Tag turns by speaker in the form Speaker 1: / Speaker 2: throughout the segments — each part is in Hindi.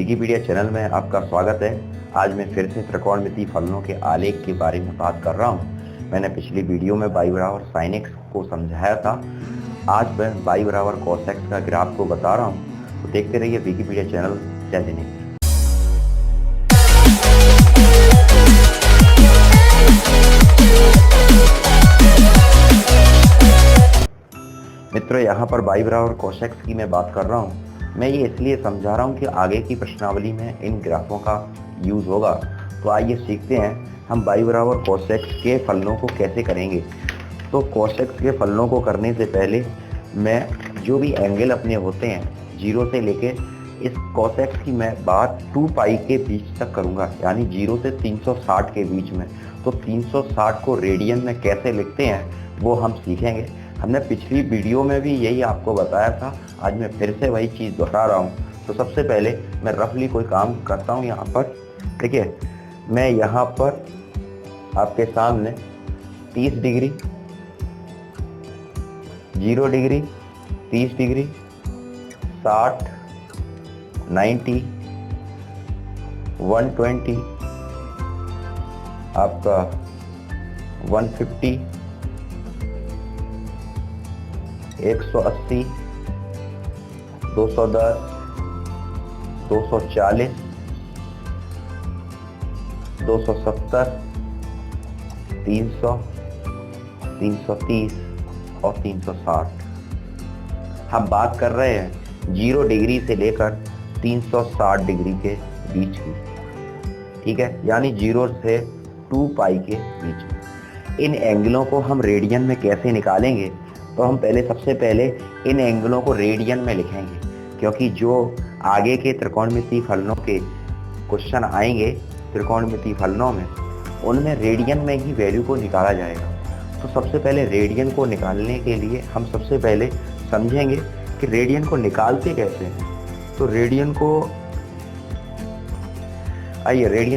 Speaker 1: विकिपीडिया चैनल में आपका स्वागत है। आज मैं फिर से त्रिकोणमितीय फलनों के आलेख के बारे में बात कर रहा हूँ। मैंने पिछली वीडियो में y बराबर sin x को समझाया था। आज मैं y बराबर cos x का ग्राफ को बता रहा हूँ। तो देखते रहिए विकिपीडिया चैनल। जय जिनेन्द्र। मित्रों, यहाँ पर y बराबर cos x की मैं बात कर रहा हूँ। मैं ये इसलिए समझा रहा हूँ कि आगे की प्रश्नावली में इन ग्राफों का यूज होगा। तो आइए सीखते हैं हम y बराबर cos x के फलनों को कैसे करेंगे। तो cos x के फलनों को करने से पहले मैं जो भी एंगल अपने होते हैं 0 से लेके इस cos x की मैं बात 2 पाई के बीच तक करूँगा, यानी 0 से 360 के बीच में। तो 360 को रेडियन में कैसे लिखते हैं वो हम सीखेंगे। हमने पिछली वीडियो में भी यही आपको बताया था। आज मैं फिर से वही चीज़ दोहरा रहा हूँ। तो सबसे पहले मैं रफली कोई काम करता हूँ। यहाँ पर देखिए, मैं यहाँ पर आपके सामने 30 डिग्री, 0 डिग्री, 30 डिग्री, 60, 90, 120, आपका 150, 180, 210, 240, 270, 300, 330 और 360। हम बात कर रहे हैं 0 डिग्री से लेकर 360 डिग्री के बीच की, ठीक है, यानी 0 से 2 पाई के बीच में। इन एंगलों को हम रेडियन में कैसे निकालेंगे? तो हम सबसे पहले इन एंगलों को रेडियन में लिखेंगे, क्योंकि जो आगे के त्रिकोणमितीय फलनों के क्वेश्चन आएंगे त्रिकोणमितीय फलनों में, उनमें रेडियन में ही वैल्यू को निकाला जाएगा। तो सबसे पहले रेडियन को निकालने के लिए हम सबसे पहले समझेंगे कि रेडियन को निकालते कैसे हैं। तो रेडियन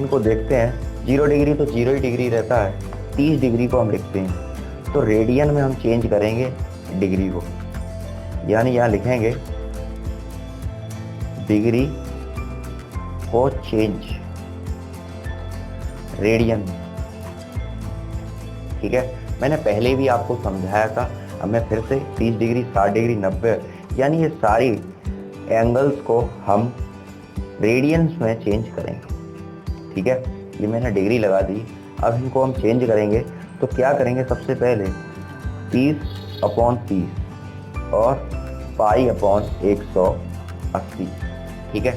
Speaker 1: को देखते हैं। 0 डिग्री तो 0 ही डिग्री रहता है, 30 डिग्री को हम लिखते हैं। तो रेडियन में हम चेंज करेंगे डिग्री को, यानी यहाँ लिखेंगे डिग्री को चेंज रेडियन, ठीक है। मैंने पहले भी आपको समझाया था। अब मैं फिर से 30 डिग्री, 60 डिग्री, 90, यानी ये सारी एंगल्स को हम रेडियंस में चेंज करेंगे, ठीक है। ये मैंने डिग्री लगा दी। अब इनको हम चेंज करेंगे। तो क्या करेंगे? सबसे पहले 30/30 और π/180, ठीक है।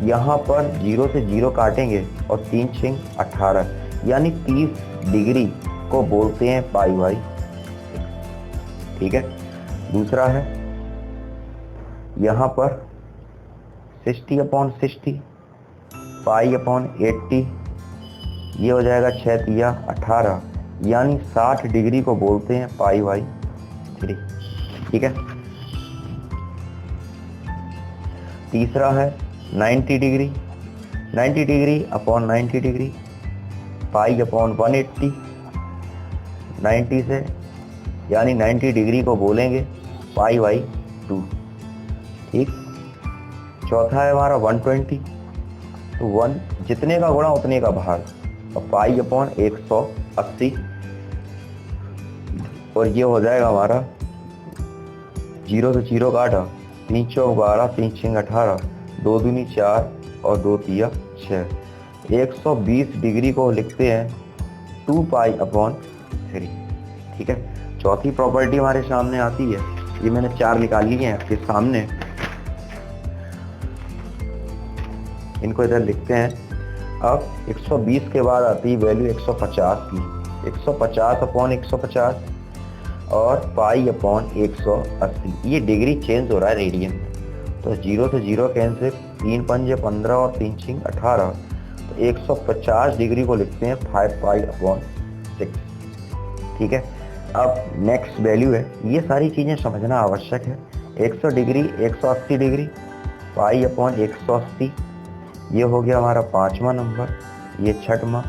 Speaker 1: यहाँ पर 0 से 0 काटेंगे और 3 6 18, यानी 30 डिग्री को बोलते हैं π/6, ठीक है। दूसरा है यहाँ पर 60/60 π/80, ये हो जाएगा 6 तिया 18, यानी 60 डिग्री को बोलते हैं π/3, ठीक है। तीसरा है 90 डिग्री, 90 डिग्री अपॉन 90 डिग्री π/180, 90 से, यानी 90 डिग्री को बोलेंगे π/2, ठीक। चौथा है हमारा 120, तो 1 जितने का गुणा उतने का भाग, और π/180, और ये हो जाएगा हमारा 0 से 0 काटा, 3 चौक 12, 3 6 18, 2 दूनी 4 और 2 तिया 6। 120 डिग्री को लिखते हैं 2π/3, ठीक है। चौथी प्रॉपर्टी हमारे सामने आती है। ये मैंने 4 निकाली है आपके सामने, इनको इधर लिखते हैं। अब 120 के बाद आती है वैल्यू 150 की, 150/150 और π/180। ये डिग्री चेंज हो रहा है रेडियन। तो 0 से 0 कैंसिल, 3 पंजे 15 और 3 6 18, तो 150 डिग्री को लिखते हैं 5π/6, ठीक है। अब नेक्स्ट वैल्यू है, ये सारी चीज़ें समझना आवश्यक है। 100 डिग्री, 180 डिग्री, π/180, ये हो गया हमारा 5वां नंबर, ये 6वां।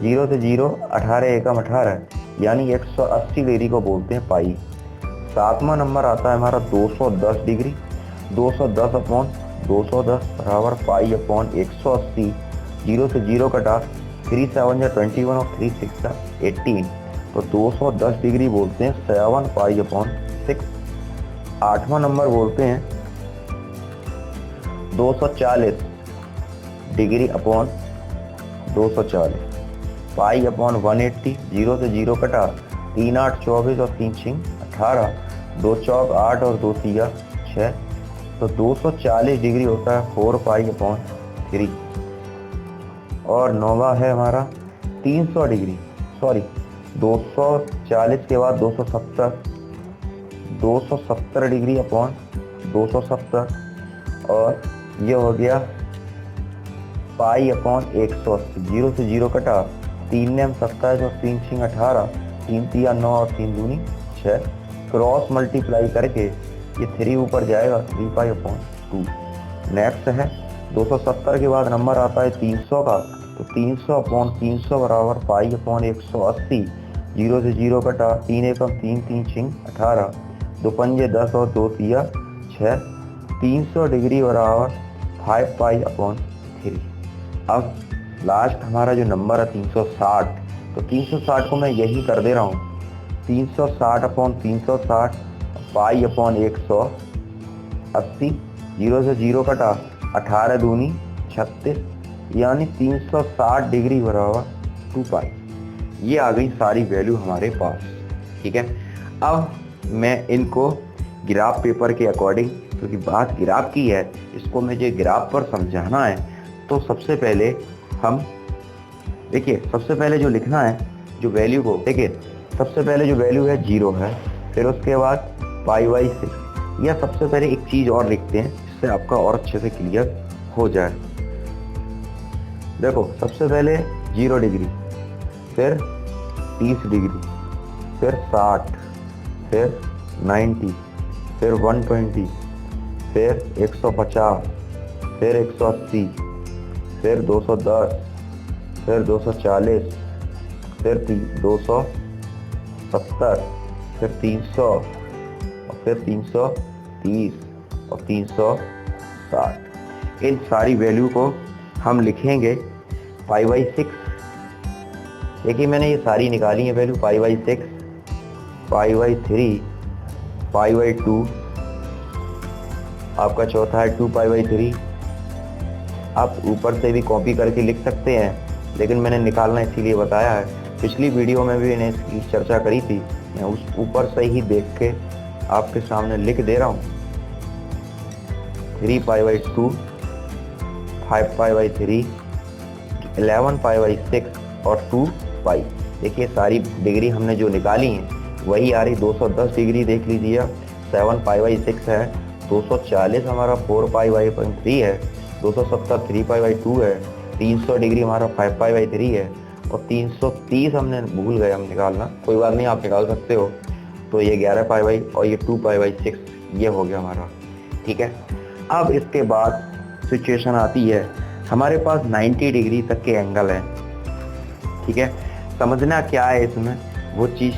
Speaker 1: 0 से 0 18 एकम 18, यानी 180 डिग्री को बोलते हैं पाई। 7वां नंबर आता है हमारा 210 डिग्री, 210/280, 210 बराबर पाई अपॉन 180, 0 से 0 कटा, 3 7 या 21 और 3 6 18, तो 210 डिग्री बोलते हैं 7 पाई अपॉन 6। 8वां नंबर बोलते हैं 240 डिग्री अपॉन 240, पाई अपॉन 180, 0 से 0 कटा, 3 8 24 और 3 6 18, 2 चौक 8 और 2 तिया 6, तो 240 डिग्री होता है 4 पाई अपॉन 3। और 9वां है हमारा 300 डिग्री, सॉरी 240 के बाद 270, 270 डिग्री अपॉन 270, और ये हो गया पाई अपॉन 180, 0 से 0 कटा, 3 ने 27 और 3 6 18, 3 तिया 9 और 3 दूनी 6, क्रॉस मल्टीप्लाई करके ये 3 ऊपर जाएगा 3 पाई अपॉन 2। नेक्स्ट है 270 के बाद नंबर आता है 300 का, तो 300 अपॉन 300 बराबर पाई अपॉन 180, 0 से 0 कटा, 3 एकम 3 3 6 18, 2 पंजे 10 और 2 तिया 6, 300 डिग्री बराबर 5 पाई अपॉन 3। अब लास्ट हमारा जो नंबर है 360, तो 360 को मैं यही कर दे रहा हूँ, 360 अपॉन 360 पाई अपॉन 180, 0 से 0 कटा, 18 दूनी 36, यानी 360 डिग्री बराबर 2 पाई। ये आ गई सारी वैल्यू हमारे पास। ठीक है, अब मैं इनको ग्राफ पेपर के अकॉर्डिंग, क्योंकि बात ग्राफ की है, इसको मुझे ग्राफ पर समझाना है, तो सबसे पहले हम देखिए, सबसे पहले जो लिखना है जो वैल्यू को, देखिए सबसे पहले जो वैल्यू है 0 है, फिर उसके बाद पाई बाई 6, या सबसे पहले एक चीज़ और लिखते हैं जिससे आपका और अच्छे से क्लियर हो जाए। देखो सबसे पहले 0 डिग्री, फिर 30 डिग्री, फिर 60, फिर 90, फिर 120, फिर 150, फिर 180, फिर 210, फिर 240, फिर 270, फिर 300, और फिर 330 और 360। इन सारी वैल्यू को हम लिखेंगे पाई बाई 6। देखिए मैंने ये सारी निकाली है value, pi by 6, pi by 3, pi by 2, आपका चौथा है 2 पाई बाई 3। आप ऊपर से भी कॉपी करके लिख सकते हैं, लेकिन मैंने निकालना इसीलिए बताया है। पिछली वीडियो में भी मैंने इसकी चर्चा करी थी, मैं उस ऊपर से ही देख के आपके सामने लिख दे रहा हूँ। 3 pi by 2, 5 pi by 3, 11 pi by 6 और 2 पाई। देखिए सारी डिग्री हमने जो निकाली है वही आ रही। 210 डिग्री देख लीजिए, 7 पाई बाई 6 है, 240 हमारा 4 पाई बाई 3 है, 270 3 पाई बाई 2 है, 300 डिग्री हमारा 5 पाई बाई 3 है, और 330 हमने भूल गए हम निकालना, कोई बात नहीं आप निकाल सकते हो। तो ये 11 पाई बाई और ये 2 पाई बाई 6, ये हो गया हमारा। ठीक है, अब इसके बाद सिचुएशन आती है, हमारे पास 90 डिग्री तक के एंगल है। ठीक है, समझना क्या है इसमें, वो चीज़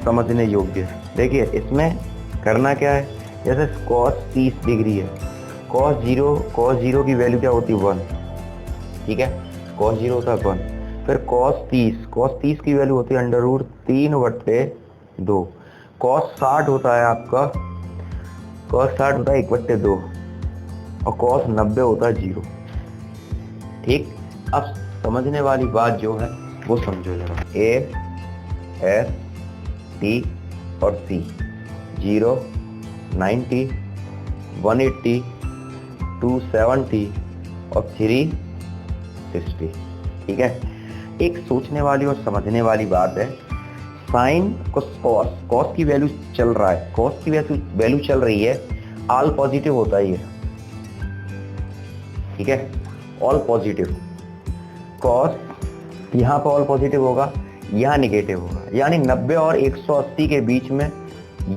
Speaker 1: समझने योग्य है। देखिए इसमें करना क्या है, जैसे cos 30 डिग्री है, cos 0 की वैल्यू क्या होती है 1। ठीक है, cos 0 होता है 1, फिर cos 30 की वैल्यू होती है √3/2, cos 60 होता है आपका, cos 60 होता है 1/2, और cos 90 होता है 0। ठीक, अब समझने वाली बात जो है वो समझो जरा। A, S, T और C, 0, 90, 180, 270 और 360। ठीक है, एक सोचने वाली और समझने वाली बात है, साइन कॉस की वैल्यू चल रहा है, कॉस की वैल्यू चल रही है, ऑल पॉजिटिव होता ही है। ठीक है, ऑल पॉजिटिव, कॉस यहाँ पर ऑल पॉजिटिव होगा, यहाँ निगेटिव होगा, यानी 90 और 180 के बीच में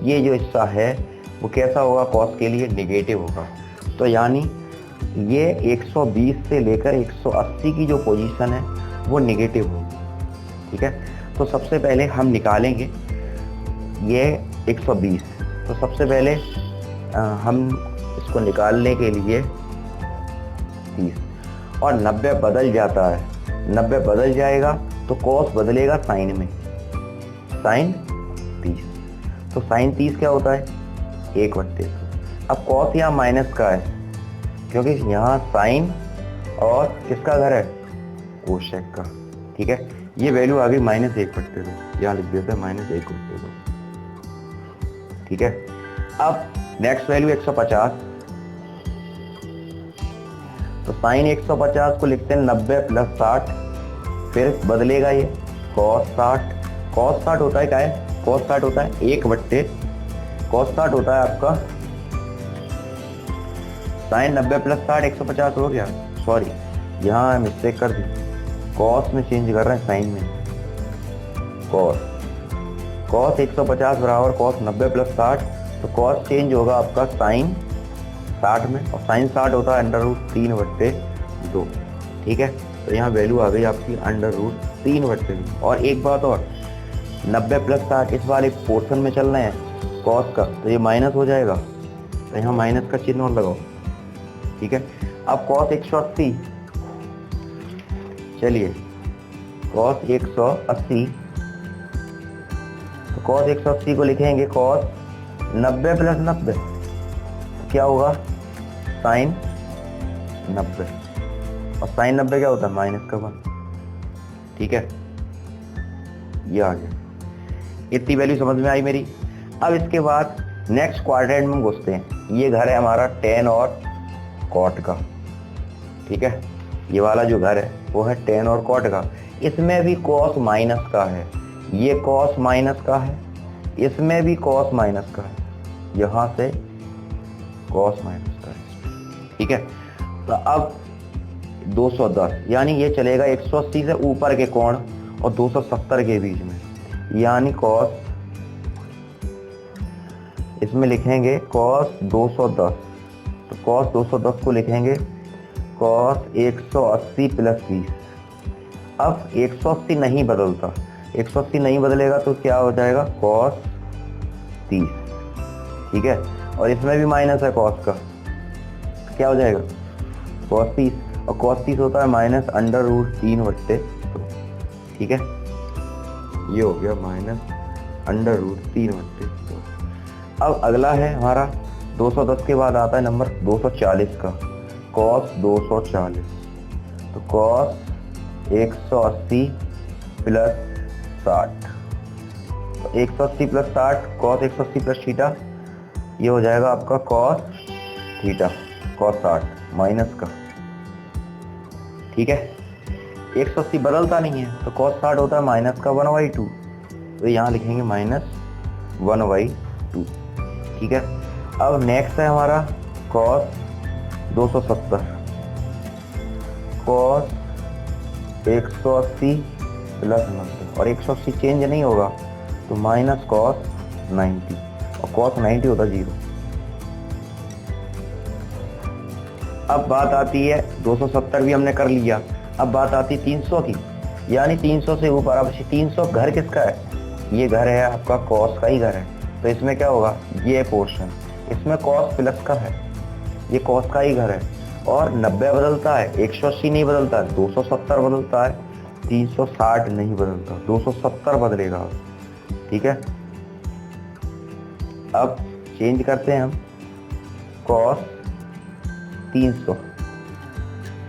Speaker 1: ये जो हिस्सा है वो कैसा होगा, कॉस के लिए निगेटिव होगा। तो यानी ये 120 से लेकर 180 की जो पोजीशन है वो निगेटिव होगी। ठीक है, तो सबसे पहले हम निकालेंगे ये 120। तो सबसे पहले हम इसको निकालने के लिए 30 और 90 बदल जाता है, 90 बदल जाएगा तो कॉस बदलेगा साइन में, साइन 30। तो साइन 30 क्या होता है 1/2। अब कॉस यहाँ माइनस का है क्योंकि यहाँ साइन और किसका घर है कोसेक का। ठीक है, ये वैल्यू आ गई -1/2, यहाँ लिख देते हैं -1/2। ठीक है, अब नेक्स्ट वैल्यू 150, तो साइन 150 को लिखते हैं 90 + 60, फिर बदलेगा ये cos 60। cos 60 होता है क्या है, cos 60 होता है 1/, cos 60 होता है आपका साइन 90 + 60 150 हो गया। सॉरी, यहाँ मिस्टेक कर दी, cos में चेंज कर रहे हैं साइन में। cos 150 बराबर cos 90 + 60, तो cos चेंज होगा आपका साइन 60 में, और साइन 60 होता है √3/2। ठीक है, तो यहाँ वैल्यू आ गई आपकी √3/2। और एक बात और, 90 + 60 इस वाले पोर्शन में चल रहे हैं cos का, तो ये माइनस हो जाएगा, तो यहाँ माइनस का चिन्ह और लगाओ। ठीक है, अब cos 180, चलिए cos 180, तो cos 180 को लिखेंगे cos 90 + 90, क्या होगा साइन 90, और साइन 90 क्या होता है -1। ठीक है, ये आ गया। इतनी वैल्यू समझ में आई मेरी। अब इसके बाद नेक्स्ट क्वाड्रेंट में घुसते हैं। ये घर है हमारा tan और cot का। ठीक है, ये वाला जो घर है वो है tan और cot का। इसमें भी cos माइनस का है, ये cos माइनस का है, इसमें भी cos माइनस का है, यहाँ से cos माइनस का है। ठीक है, तो अब 210, यानी ये चलेगा 180 से ऊपर के कोण और 270 के बीच में, यानी cos, इसमें लिखेंगे cos 210, तो cos 210 को लिखेंगे cos 180 + 20। अब 180 नहीं बदलता, 180 नहीं बदलेगा तो क्या हो जाएगा cos 30। ठीक है, और इसमें भी माइनस है cos का, क्या हो जाएगा cos 30, और cos 30 होता है -√3/2। ठीक है, ये हो गया -√3/2। अब अगला है हमारा 210 के बाद आता है नंबर 240 का, cos 240, तो cos 180 + 60, तो 180 + 60 cos 180 + थीटा, ये हो जाएगा आपका cos थीटा, cos 60 माइनस का। ठीक है, 180 बदलता नहीं है, तो cos 60 होता है -1/2, तो यहाँ लिखेंगे -1/2। ठीक है, अब नेक्स्ट है हमारा cos 270, cos 180 + 90, और 180 चेंज नहीं होगा तो -cos 90, और cos 90 होता है 0। अब बात आती है 270 भी हमने कर लिया, अब बात आती है 300 की, यानी 300 से ऊपर। अब 300 घर किसका है, ये घर है आपका cos का ही घर है, तो इसमें क्या होगा, ये पोर्शन इसमें cos प्लस का है, ये cos का ही घर है, और 90 बदलता है, 180 नहीं बदलता है, 270 बदलता है, 360 नहीं बदलता, 270 बदलेगा। ठीक है, अब चेंज करते हैं हम cos 300,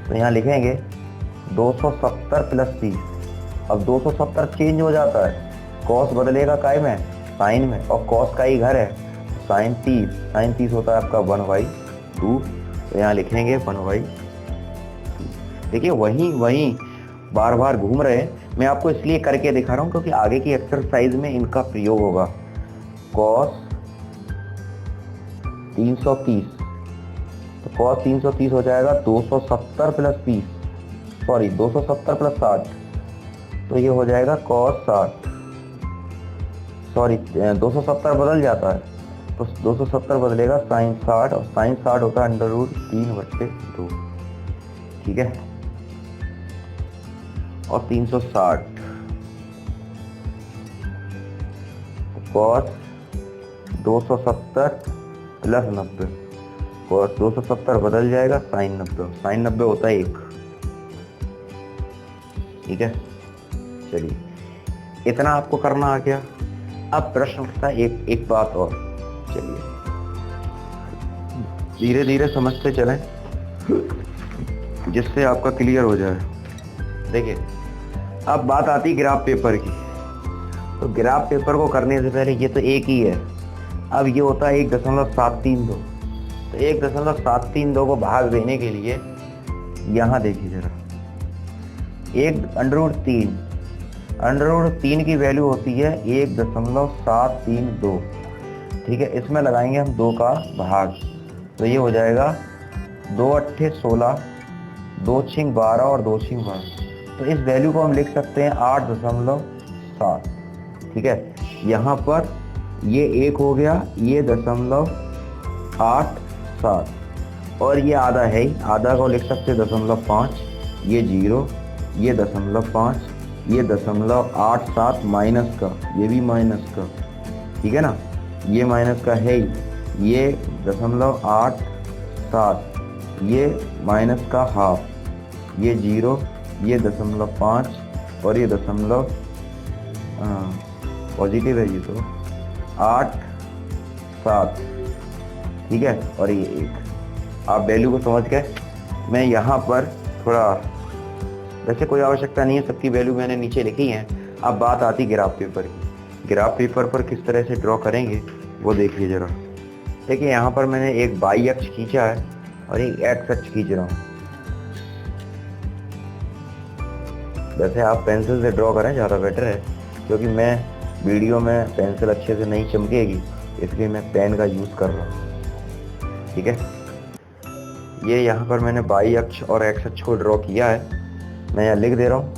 Speaker 1: तो यहाँ लिखेंगे 270 + 30। अब 270 चेंज हो जाता है, cos बदलेगा काय में, साइन में, और cos का ही घर है, साइन 30 होता है आपका 1/2, तो यहाँ लिखेंगे 1/2। देखिए वहीं बार बार घूम रहे हैं, मैं आपको इसलिए करके दिखा रहा हूँ क्योंकि आगे की एक्सरसाइज में इनका प्रयोग होगा। cos 330, तो cos 330 हो जाएगा 270 + 30, सॉरी 270 + 60, तो ये हो जाएगा cos 60, सॉरी 270 बदल जाता है, तो 270 बदलेगा sin 60, और sin 60 होता है √3/2। ठीक है, और 360 cos 270 + 90, cos 270 बदल जाएगा sin 90, sin 90 होता है 1। ठीक है, चलिए इतना आपको करना आ गया। अब प्रश्न उठता है एक बात और, चलिए धीरे धीरे समझते चलें जिससे आपका क्लियर हो जाए। देखिए अब बात आती ग्राफ पेपर की। तो ग्राफ पेपर को करने से पहले ये तो एक ही है, अब ये होता है 1.732। तो 1.732 को भाग देने के लिए यहाँ देखिए जरा, √3 की वैल्यू होती है 1.732। ठीक है, इसमें लगाएंगे हम 2 का भाग, तो ये हो जाएगा 2 अट्ठे 16, 2 छिंग 12 और 2 छिंग 12। तो इस वैल्यू को हम लिख सकते हैं 8.7। ठीक है, यहाँ पर ये 1 हो गया, ये 0.87 और ये आधा है ही, आधा को लिख सकते हैं 0.5, ये 0, ये 0.5, ये 0.87 माइनस का, ये भी माइनस का। ठीक है ना, ये माइनस का है ही, ये 0.87, ये माइनस का हाफ, ये 0, ये 0.5 और ये पॉजिटिव है, ये तो 8.7। ठीक है, और ये 1। आप वैल्यू को समझ गए। मैं यहाँ पर थोड़ा, वैसे कोई आवश्यकता नहीं है, सबकी वैल्यू मैंने नीचे लिखी है। अब बात आती ग्राफ पेपर की। ग्राफ पेपर पर किस तरह से ड्रॉ करेंगे वो देखिए जरा। देखिए यहाँ पर मैंने एक वाई अक्ष खींचा है और एक एक्स अक्ष खींच रहा हूँ। वैसे आप पेंसिल से ड्रॉ करें, ज़्यादा बेटर है, क्योंकि मैं वीडियो में पेंसिल अच्छे से नहीं चमकेगी, इसलिए मैं पेन का यूज़ कर रहा हूँ। ठीक है, ये यहाँ पर मैंने वाई अक्ष और एक्स अक्ष को ड्रॉ किया है। मैं यहाँ लिख दे रहा हूँ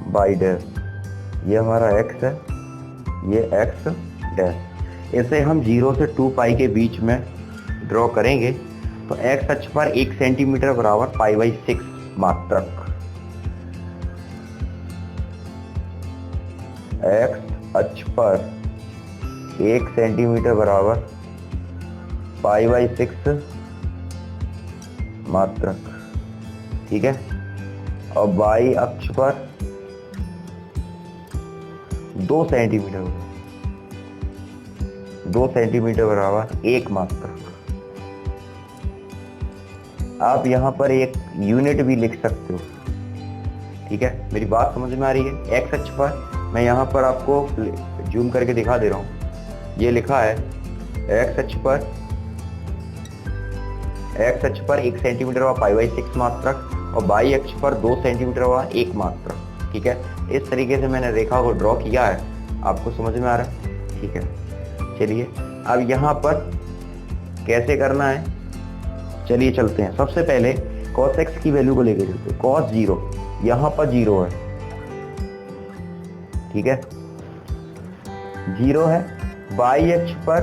Speaker 1: बाई डैश, ये हमारा एक्स है, ये एक्स डैश। इसे हम 0 से 2 पाई के बीच में ड्रॉ करेंगे। तो एक्स अक्ष पर 1 सेंटीमीटर बराबर π/6 मात्रक, एक्स अक्ष पर 1 सेंटीमीटर बराबर π/6 मात्रक। ठीक है, और वाई अक्ष पर 2 सेंटीमीटर बराबर 1 मात्रक। आप यहाँ पर एक यूनिट भी लिख सकते हो। ठीक है, मेरी बात समझ में आ रही है। एक्स अक्ष पर मैं यहाँ पर आपको जूम करके दिखा दे रहा हूँ, ये लिखा है एक्स अक्ष पर 1 सेंटीमीटर व π/6 मात्रक और वाई अक्ष पर 2 सेंटीमीटर व 1 मात्रक। ठीक है, इस तरीके से मैंने रेखा को ड्रॉ किया है। आपको समझ में आ रहा है? ठीक है, चलिए अब यहाँ पर कैसे करना है, चलिए चलते हैं। सबसे पहले cos x की वैल्यू को लेकर चलते हैं। cos 0 यहाँ पर 0 है। ठीक है, 0 है। वाई अक्ष पर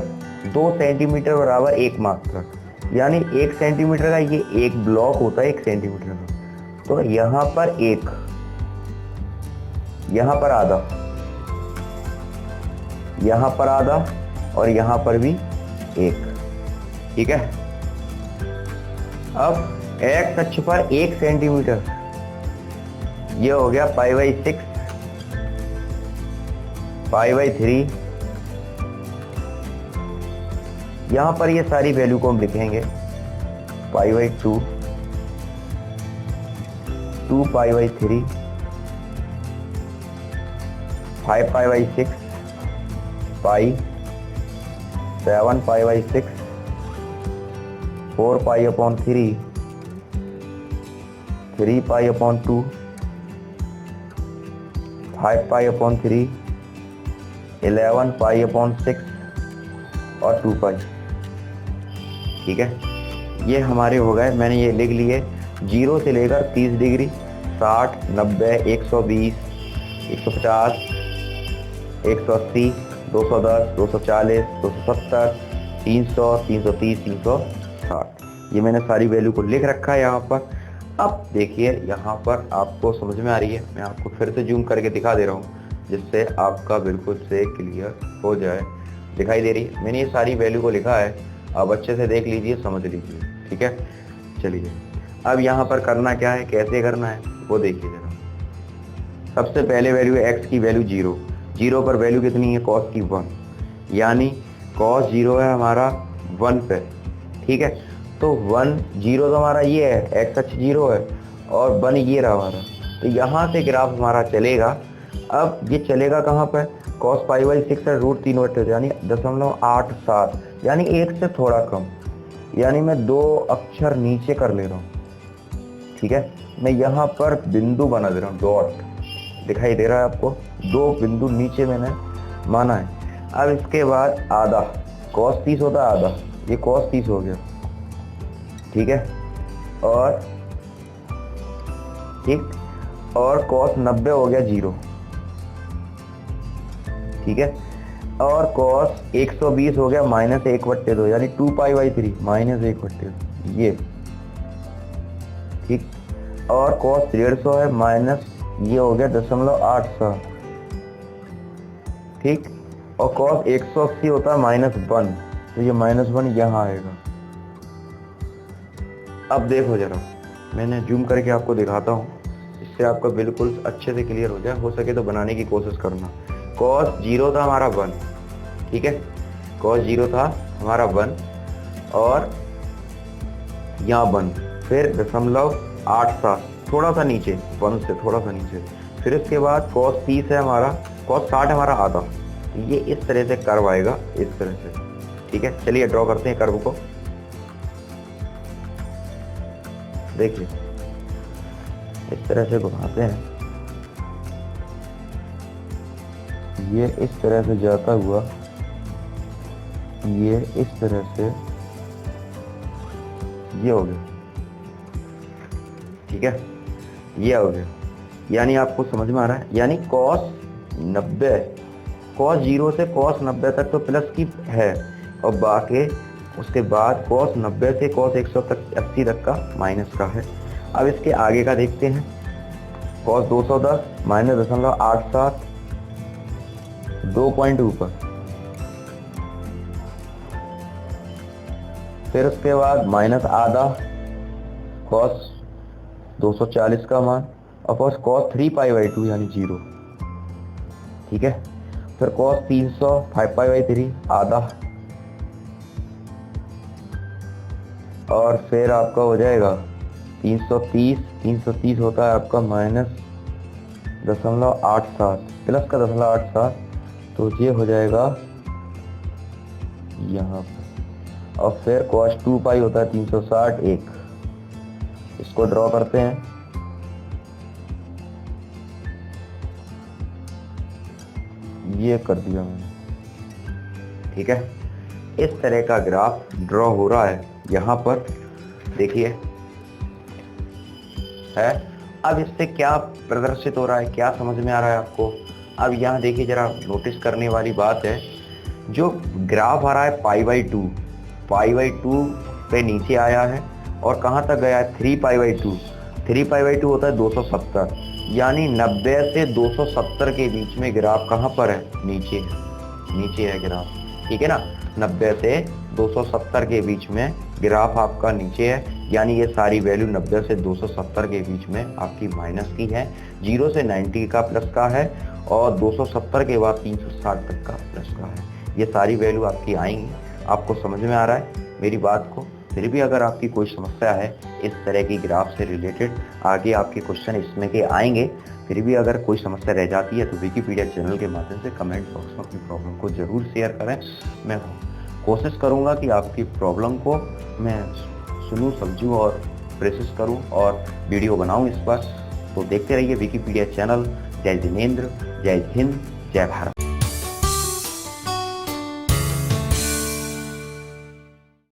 Speaker 1: 2 सेंटीमीटर बराबर 1 मात्रक, यानी 1 सेंटीमीटर का ये एक ब्लॉक होता है 1 सेंटीमीटर का। तो यहाँ पर 1, यहाँ पर आधा, यहाँ पर आधा और यहाँ पर भी 1। ठीक है, अब एक्स अक्ष पर 1 सेंटीमीटर, ये हो गया π/6, π/3। यहाँ पर ये सारी वैल्यू को हम लिखेंगे π/2, 2π/3, 5π/6, पाई, 7π/6, 4π/3, 3π/2, 5π/3, 11π/6 और 2π। ठीक है, ये हमारे हो गए। मैंने ये लिख लिए 0 से लेकर 30 डिग्री, 60, 90, 120, 150, 180, 210, 240, 270, 300, 330, 360। ये मैंने सारी वैल्यू को लिख रखा है यहाँ पर। अब देखिए यहाँ पर आपको समझ में आ रही है, मैं आपको फिर से जूम करके दिखा दे रहा हूँ जिससे आपका बिल्कुल से क्लियर हो जाए। दिखाई दे रही है, मैंने ये सारी वैल्यू को लिखा है अब अच्छे से देख लीजिए, समझ लीजिए, ठीक है। चलिए अब यहाँ पर करना क्या है, कैसे करना है वो देखिए जरा। सबसे पहले वैल्यू है एक्स की वैल्यू 0, 0 पर वैल्यू कितनी है कॉस की 1, यानी कॉस 0 है हमारा 1 पे, ठीक है। तो 1 0 तो हमारा ये है, एक्स अक्ष 0 है और 1 ये रहा हमारा। तो यहाँ से ग्राफ हमारा चलेगा। अब ये चलेगा कहाँ पे, कॉस पाई बाई 6 है √3/8 यानी 0.87, यानी 1 से थोड़ा कम, यानी मैं 2 अक्षर नीचे कर ले रहा हूँ, ठीक है। मैं यहाँ पर बिंदु बना दे रहा हूँ, डॉट दिखाई दे रहा है आपको, 2 बिंदु नीचे मैंने माना है। अब इसके बाद आधा, कॉस 30 होता है आधा, ये कॉस 30 हो गया, ठीक है। और ठीक, और कॉस 90 हो गया 0, ठीक है। और कॉस 120 हो गया -1/2 यानी 2π/3 -1/2 ये, ठीक। और कॉस 150 है माइनस ये हो गया 0.87, ठीक। और कॉस 180 होता है -1, तो ये -1 यहाँ आएगा। अब देखो जरा, मैंने जूम करके आपको दिखाता हूँ, इससे आपका बिल्कुल अच्छे से क्लियर हो जाए। हो सके तो बनाने की कोशिश करना। कॉस 0 था हमारा 1, ठीक है, कॉस 0 था हमारा 1 और यहाँ 1, फिर 0.87 थोड़ा सा नीचे, 1 से थोड़ा सा नीचे, फिर इसके बाद कॉस 30 है हमारा, कॉस 60 हमारा आधा। ये इस तरह से कर्व आएगा, इस तरह से, ठीक है। चलिए ड्रॉ करते हैं कर्व को, देखिए इस तरह से घुमाते हैं, ये इस तरह से जाता हुआ, ये इस तरह से, ये हो गया, ठीक है, ये हो गया। यानी आपको समझ में आ रहा है, यानी कॉस 90, कॉस 0 से कॉस 90 तक तो प्लस की है, और बाकी उसके बाद कॉस 90 से कॉस 180 तक का माइनस का है। अब इसके आगे का देखते हैं, कॉस 210 -0.87 2 पॉइंट ऊपर, फिर उसके बाद माइनस आधा कॉस 240 का मान, और कॉस 3π/2 यानी 0, ठीक है। फिर कॉस 300 5π/3 आधा, और फिर आपका हो जाएगा 330 होता है आपका -0.87 प्लस का 0.87, तो ये हो जाएगा यहाँ पर। और फिर कॉस 2π होता है 360 1, इसको ड्रॉ करते हैं, ये कर दिया मैंने, ठीक है। इस तरह का ग्राफ ड्रॉ हो रहा है यहाँ पर, देखिए है। अब इससे क्या प्रदर्शित हो रहा है, क्या समझ में आ रहा है आपको? अब यहाँ देखिए जरा, नोटिस करने वाली बात है, जो ग्राफ आ रहा है π/2 पे नीचे आया है, और कहाँ तक गया है 3π/2, 3π/2 होता है 270, यानी 90 से 270 के बीच में ग्राफ कहाँ पर है, नीचे है, नीचे है ग्राफ, ठीक है ना। 90 से 270 के बीच में ग्राफ आपका नीचे है, यानी ये सारी वैल्यू 90 से 270 के बीच में आपकी माइनस की है, 0 से 90 का प्लस का है, और 270 के बाद 360 तक का प्लस का है। ये सारी वैल्यू आपकी आएंगी। आपको समझ में आ रहा है मेरी बात को? फिर भी अगर आपकी कोई समस्या है इस तरह की ग्राफ से रिलेटेड, आगे आपके क्वेश्चन इसमें के आएंगे, फिर भी अगर कोई समस्या रह जाती है तो विकीपीडिया चैनल के माध्यम से कमेंट बॉक्स में अपनी प्रॉब्लम को ज़रूर शेयर करें। मैं कोशिश करूँगा कि आपकी प्रॉब्लम को मैं सुनूँ, समझूँ और प्रोसेस करूँ और वीडियो बनाऊँ इस पर। तो देखते रहिए विकीपीडिया चैनल। जय जिनेंद्र, जय हिंद, जय भारत।